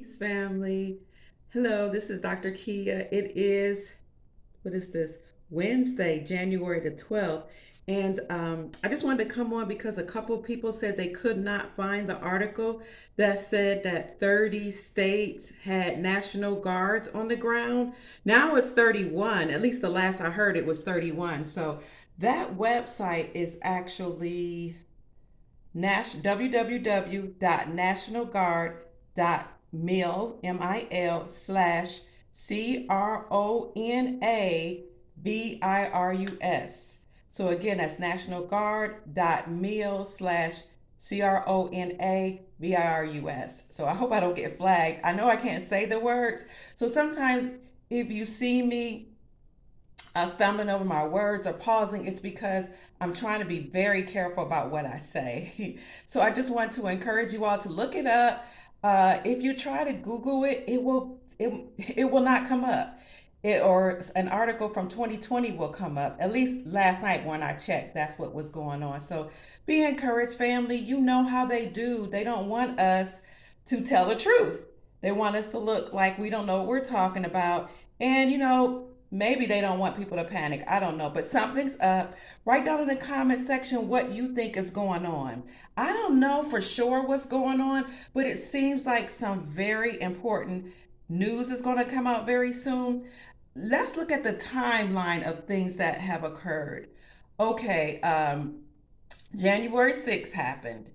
Peace, family. Hello, this is Dr. Kia. It is, what is this? Wednesday, January the 12th. And I just wanted to come on because a couple people said they could not find the article that said that 30 states had National Guards on the ground. Now it's 31. At least the last I heard it was 31. So that website is actually www.nationalguard.mil, MIL/coronavirus. So again, that's nationalguard.mil/coronavirus. So I hope I don't get flagged. I know I can't say the words. So sometimes if you see me stumbling over my words or pausing, it's because I'm trying to be very careful about what I say. So I just want to encourage you all to look it up. If you try to Google it, it will not come up. Or an article from 2020 will come up. At least last night when I checked, that's what was going on. So be encouraged, family. You know how they do. They don't want us to tell the truth. They want us to look like we don't know what we're talking about. And maybe they don't want people to panic. I don't know, but something's up. Write down in the comment section what you think is going on. I don't know for sure what's going on, but it seems like some very important news is going to come out very soon. Let's look at the timeline of things that have occurred. Okay, January 6th happened,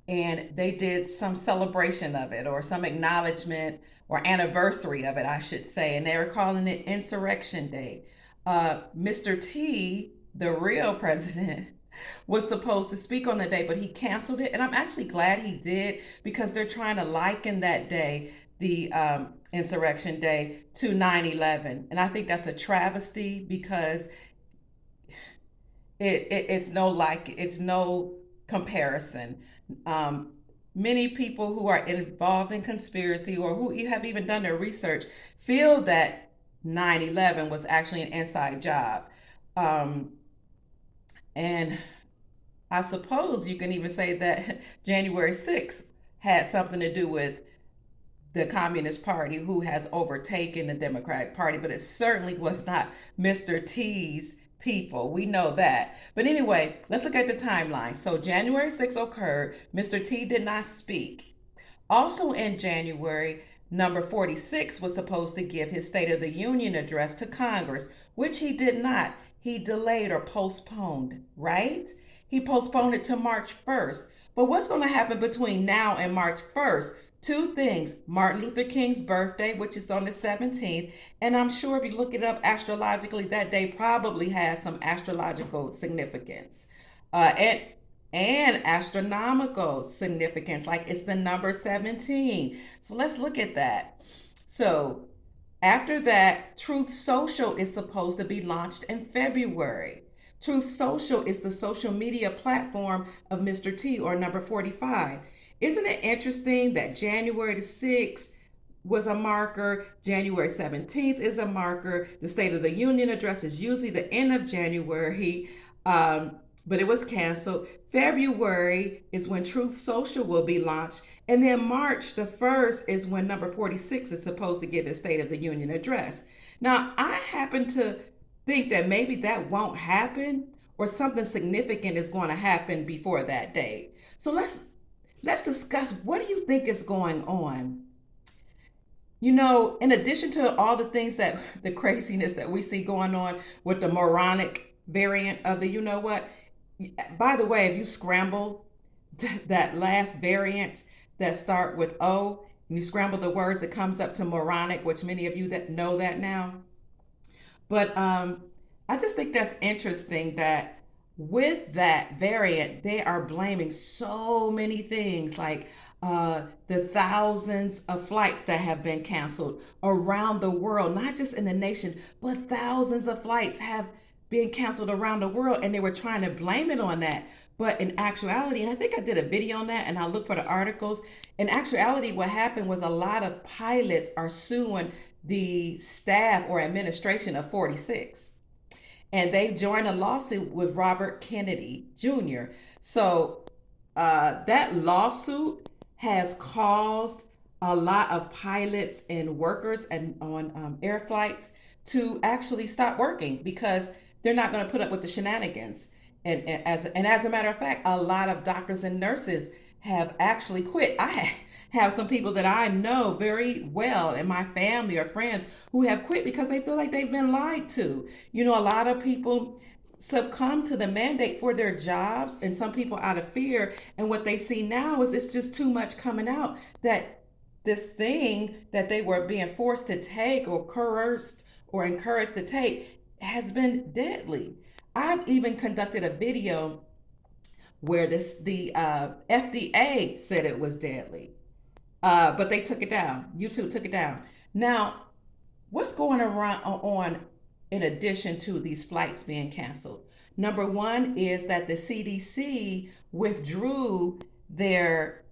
and they did some celebration of it or some acknowledgement or anniversary of it, I should say, and they were calling it Insurrection Day. Mr. T, the real president, was supposed to speak on the day, but he canceled it, and I'm actually glad he did because they're trying to liken that day, the Insurrection Day, to 9/11, and I think that's a travesty because it's no comparison. Many people who are involved in conspiracy or who have even done their research feel that 9/11 was actually an inside job. Um, and I suppose you can even say that January 6th had something to do with the Communist Party, who has overtaken the Democratic Party, but it certainly was not Mr. T's people. We know that. But anyway, let's look at the timeline. So January 6th occurred. Mr. T did not speak. Also in January, number 46 was supposed to give his State of the Union address to Congress, which he did not. He delayed or postponed, right? He postponed it to March 1st. But what's going to happen between now and March 1st? Two things: Martin Luther King's birthday, which is on the 17th, and I'm sure if you look it up astrologically, that day probably has some astrological significance, and astronomical significance, like it's the number 17. So let's look at that. So after that, Truth Social is supposed to be launched in February. Truth Social is the social media platform of Mr. T, or number 45. Isn't it interesting that January the 6th was a marker, January 17th is a marker, the State of the Union address is usually the end of January, but it was canceled. February is when Truth Social will be launched, and then March the 1st is when number 46 is supposed to give his State of the Union address. Now, I happen to think that maybe that won't happen, or something significant is going to happen before that date. So let's discuss, what do you think is going on? In addition to all the things the craziness that we see going on with the moronic variant of the, by the way, if you scramble that last variant that start with O, and you scramble the words, it comes up to moronic, which many of you that know that now. But I just think that's interesting that with that variant, they are blaming so many things, like the thousands of flights that have been canceled around the world, not just in the nation, but thousands of flights have been canceled around the world, and they were trying to blame it on that. But in actuality, and I think I did a video on that, and I'll look for the articles. In actuality, what happened was a lot of pilots are suing the staff or administration of 46. And they joined a lawsuit with Robert Kennedy Jr. So that lawsuit has caused a lot of pilots and workers and on air flights to actually stop working because they're not going to put up with the shenanigans. And as a matter of fact, a lot of doctors and nurses have actually quit. I have some people that I know very well in my family or friends who have quit because they feel like they've been lied to. A lot of people succumb to the mandate for their jobs, and some people out of fear. And what they see now is it's just too much coming out that this thing that they were being forced to take or coerced or encouraged to take has been deadly. I've even conducted a video where the FDA said it was deadly, but they took it down. YouTube took it down. Now, what's going around on in addition to these flights being canceled? Number one is that the CDC withdrew their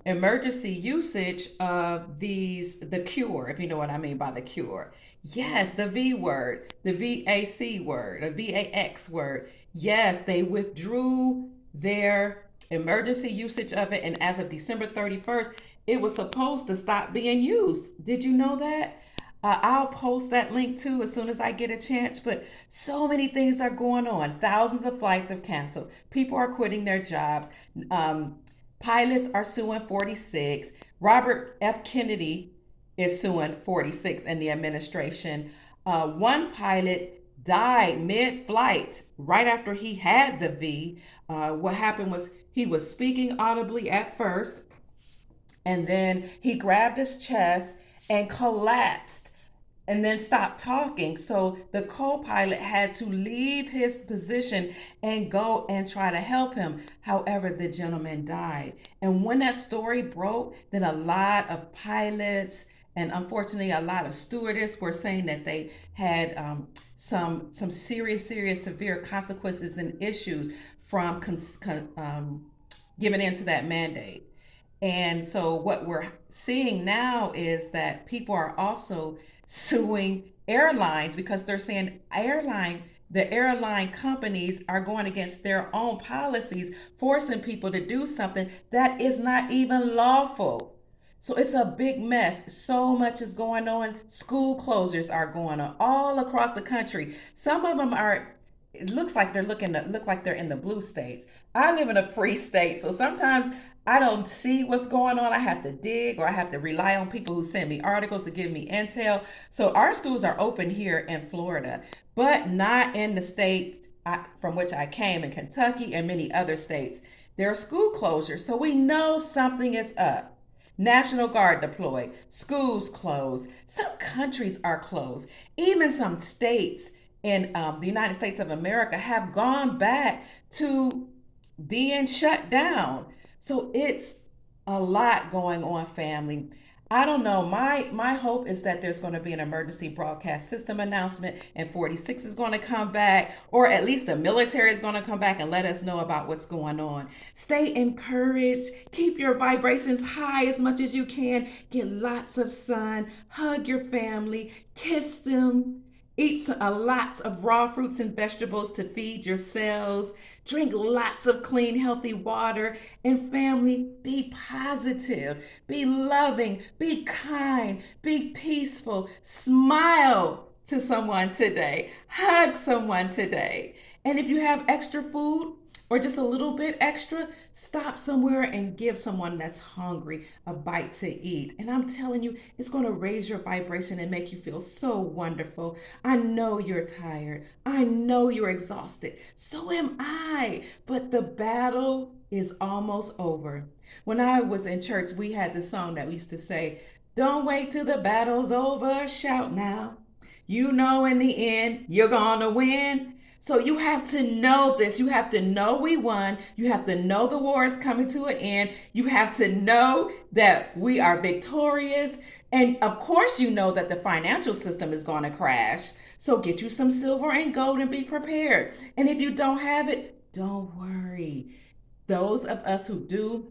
emergency usage of the cure, if you know what I mean by the cure. Yes, the V word, the VAC word, a VAX word. Yes, they withdrew their emergency usage of it, and as of December 31st, it was supposed to stop being used. Did you know that? I'll post that link too as soon as I get a chance. But so many things are going on. Thousands of flights have canceled. People are quitting their jobs. Um, Pilots are suing 46. Robert F. Kennedy is suing 46 and the administration. One pilot died mid-flight right after he had the V. What happened was he was speaking audibly at first, and then he grabbed his chest and collapsed and then stopped talking. So the co-pilot had to leave his position and go and try to help him. However, the gentleman died. And when that story broke, then a lot of pilots and unfortunately a lot of stewardess were saying that they had some serious severe consequences and issues from giving into that mandate. And so what we're seeing now is that people are also suing airlines because they're saying the airline companies are going against their own policies, forcing people to do something that is not even lawful. So it's a big mess. So much is going on. School closures are going on all across the country. Some of them are, it looks like they're looking to look like they're in the blue states. I live in a free state, so sometimes I don't see what's going on. I have to dig or I have to rely on people who send me articles to give me intel. So our schools are open here in Florida, but not in the state from which I came, in Kentucky and many other states. There are school closures, so we know something is up. National Guard deployed, schools closed, some countries are closed, even some states in the United States of America have gone back to being shut down. So it's a lot going on, family. I don't know. My hope is that there's going to be an emergency broadcast system announcement and 46 is going to come back, or at least the military is going to come back and let us know about what's going on. Stay encouraged. Keep your vibrations high as much as you can. Get lots of sun. Hug your family. Kiss them. Eat lots of raw fruits and vegetables to feed your cells. Drink lots of clean, healthy water. And family, be positive, be loving, be kind, be peaceful. Smile to someone today. Hug someone today. And if you have extra food, or just a little bit extra, stop somewhere and give someone that's hungry a bite to eat. And I'm telling you, it's going to raise your vibration and make you feel so wonderful. I know you're tired. I know you're exhausted. So am I. But the battle is almost over. When I was in church, we had the song that we used to say, "Don't wait till the battle's over, shout now. You know in the end, you're gonna win." So you have to know this. You have to know we won. You have to know the war is coming to an end. You have to know that we are victorious. And of course, you know that the financial system is going to crash. So get you some silver and gold and be prepared. And if you don't have it, don't worry. Those of us who do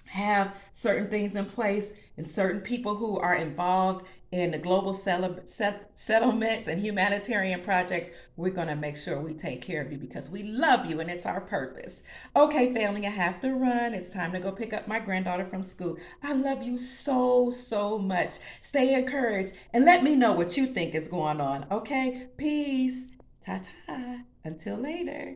have certain things in place and certain people who are involved in the global settlements and humanitarian projects, we're going to make sure we take care of you because we love you and it's our purpose. Okay, family, I have to run. It's time to go pick up my granddaughter from school. I love you so, so much. Stay encouraged and let me know what you think is going on. Okay, peace. Ta ta. Until later.